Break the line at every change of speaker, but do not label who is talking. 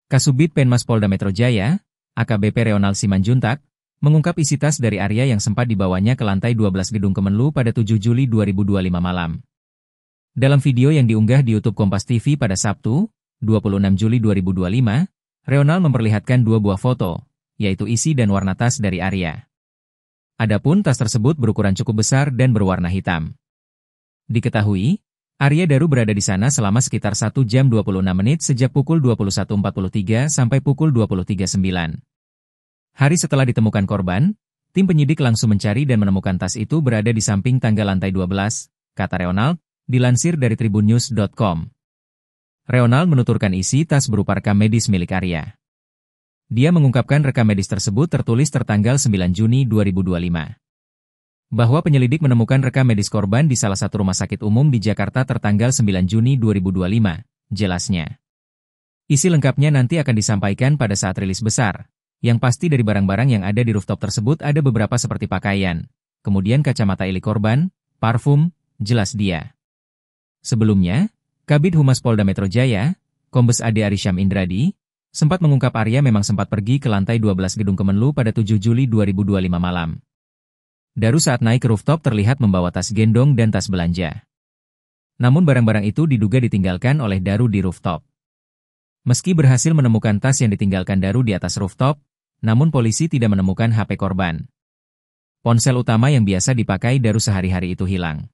Kasubdit Penmas Polda Metro Jaya, AKBP Reonald Simanjuntak, mengungkap isi tas dari Arya yang sempat dibawanya ke lantai 12 gedung Kemenlu pada 7 Juli 2025 malam. Dalam video yang diunggah di YouTube Kompas TV pada Sabtu, 26 Juli 2025, Reonald memperlihatkan dua buah foto, yaitu isi dan warna tas dari Arya. Adapun tas tersebut berukuran cukup besar dan berwarna hitam. Diketahui, Arya Daru berada di sana selama sekitar 1 jam 26 menit sejak pukul 21.43 sampai pukul 23.09. Hari setelah ditemukan korban, tim penyidik langsung mencari dan menemukan tas itu berada di samping tangga lantai 12, kata Reonald, dilansir dari tribunnews.com. Reonald menuturkan isi tas berupa rekam medis milik Arya. Dia mengungkapkan rekam medis tersebut tertulis tertanggal 9 Juni 2025. Bahwa penyelidik menemukan rekam medis korban di salah satu rumah sakit umum di Jakarta tertanggal 9 Juni 2025, jelasnya. Isi lengkapnya nanti akan disampaikan pada saat rilis besar. Yang pasti dari barang-barang yang ada di rooftop tersebut ada beberapa seperti pakaian, kemudian kacamata ilik korban, parfum, jelas dia. Sebelumnya, Kabid Humas Polda Metro Jaya, Kombes Ade Arysyam Indradi, sempat mengungkap Arya memang sempat pergi ke lantai 12 gedung Kemenlu pada 7 Juli 2025 malam. Daru saat naik ke rooftop terlihat membawa tas gendong dan tas belanja. Namun barang-barang itu diduga ditinggalkan oleh Daru di rooftop. Meski berhasil menemukan tas yang ditinggalkan Daru di atas rooftop, namun polisi tidak menemukan HP korban. Ponsel utama yang biasa dipakai Daru sehari-hari itu hilang.